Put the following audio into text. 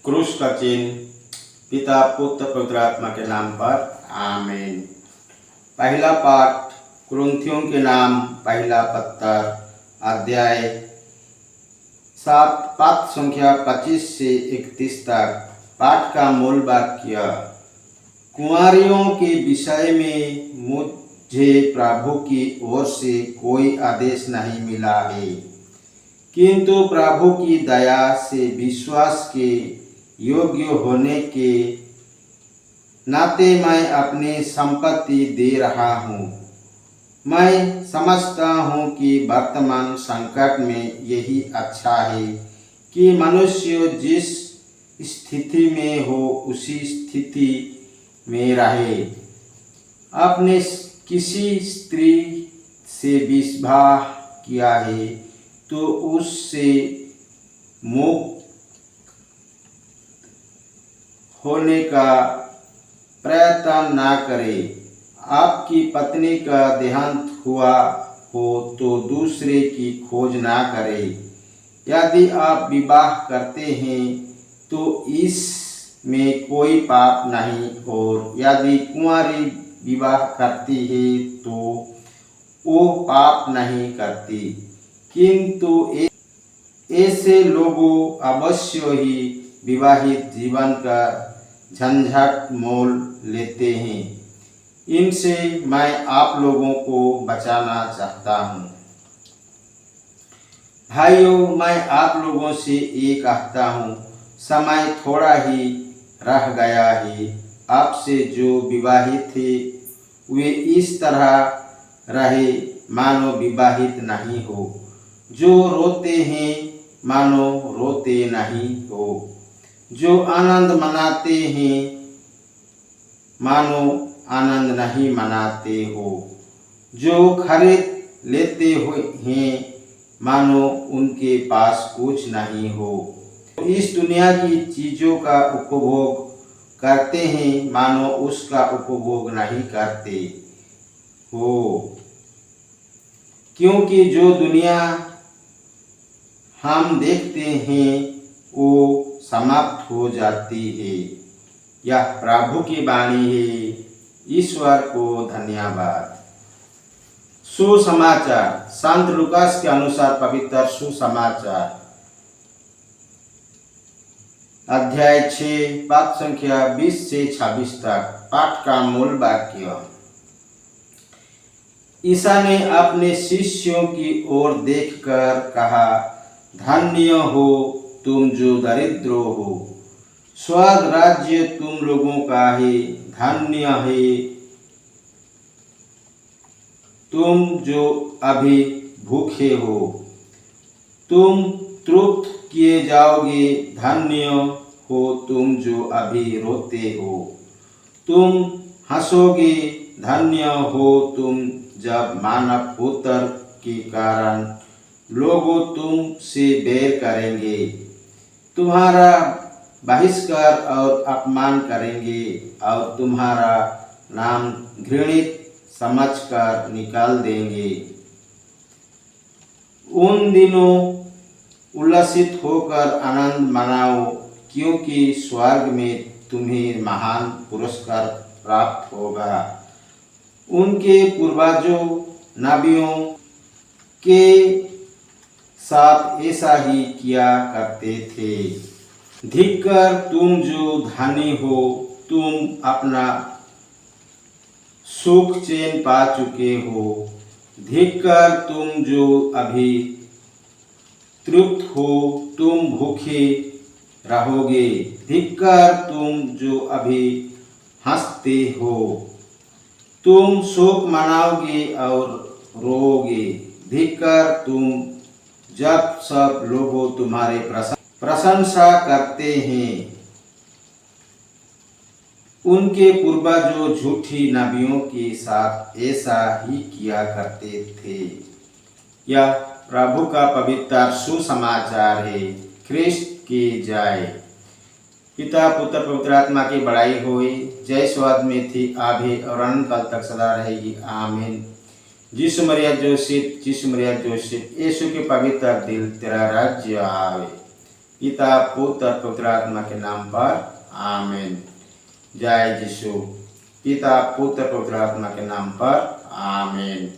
क्रूस का चिन्ह। पिता पुत्र पवित्र आत्मा के नाम पर आमीन। पहला पाठ कुरिन्थियों के नाम पहला पत्र अध्याय 7 पाठ संख्या 25 से 31 तक। पाठ का मूल वाक्य। कुंवारियों के विषय में मुझे प्रभु की ओर से कोई आदेश नहीं मिला है, किंतु प्रभु की दया से विश्वास के योग्य होने के नाते मैं अपनी संपत्ति दे रहा हूँ। मैं समझता हूँ कि वर्तमान संकट में यही अच्छा है कि मनुष्य जिस स्थिति में हो उसी स्थिति में रहे। आपने किसी स्त्री से विवाह किया है तो उससे मुक्त होने का प्रयत्न ना करें। आपकी पत्नी का देहांत हुआ हो तो दूसरे की खोज ना करें। यदि आप विवाह करते हैं तो इसमें कोई पाप नहीं, और यदि कुंवारी विवाह करती है तो वो पाप नहीं करती। किंतु ऐसे लोगों अवश्य ही विवाहित जीवन का झंझट मोल लेते हैं। इनसे मैं आप लोगों को बचाना चाहता हूँ। भाइयों, मैं आप लोगों से ये कहता हूँ, समय थोड़ा ही रह गया है। आपसे जो विवाहित थे वे इस तरह रहे मानो विवाहित नहीं हो, जो रोते हैं मानो रोते नहीं हो, जो आनंद मनाते हैं मानो आनंद नहीं मनाते हो, जो खरीद लेते हुए हैं मानो उनके पास कुछ नहीं हो, इस दुनिया की चीज़ों का उपभोग करते हैं मानो उसका उपभोग नहीं करते हो, क्योंकि जो दुनिया हम देखते हैं वो समाप्त हो जाती है। यह प्रभु की वाणी है। ईश्वर को धन्यवाद। सुसमाचार। संत लूकास के अनुसार पवित्र सुसमाचार अध्याय 6 पाठ संख्या 20 से 26 तक। पाठ का मूल वाक्य। ईसा ने अपने शिष्यों की ओर देखकर कहा, धन्य हो तुम जो दरिद्र हो, स्वर्ग राज्य तुम लोगों का है। धन्य है तुम जो अभी भूखे हो, तुम तृप्त किए जाओगे। धन्य हो तुम जो अभी रोते हो, तुम हंसोगे। धन्य हो तुम जब मानव पुत्र के कारण लोग तुम से बैर करेंगे, तुम्हारा बहिष्कार और अपमान करेंगे और तुम्हारा नाम घृणित समझकर निकाल देंगे। उन दिनों उल्लसित होकर आनंद मनाओ, क्योंकि स्वर्ग में तुम्हें महान पुरस्कार प्राप्त होगा। उनके पूर्वजों नबियों के साथ ऐसा ही किया करते थे। धिक्कार तुम जो धनी हो, तुम अपना सुख चैन पा चुके हो। धिक्कार तुम जो अभी तृप्त हो, तुम भूखे रहोगे। धिक्कार तुम जो अभी हंसते हो, तुम शोक मनाओगे और रोओगे। धिक्कार तुम जब सब लोग तुम्हारे प्रशंसा करते हैं। उनके पूर्वजों झूठी नबियों के साथ ऐसा ही किया करते थे। यह प्रभु का पवित्र सुसमाचार है। ख्रिस्त की जय। पिता पुत्र पवित्र आत्मा की बड़ाई होई, जय स्वर्ग में थी आभी और अनंत काल तक सदा रहेगी। आमीन। जिसु मरिया जोसेफ, जिसु मरिया जोसेफ, यीशु के पवित्र दिल, तेरा राज्य आवे। पिता पुत्र और पवित्र आत्मा के नाम पर आमीन। जय यीशु। पिता पुत्र पवित्र आत्मा के नाम पर आमीन।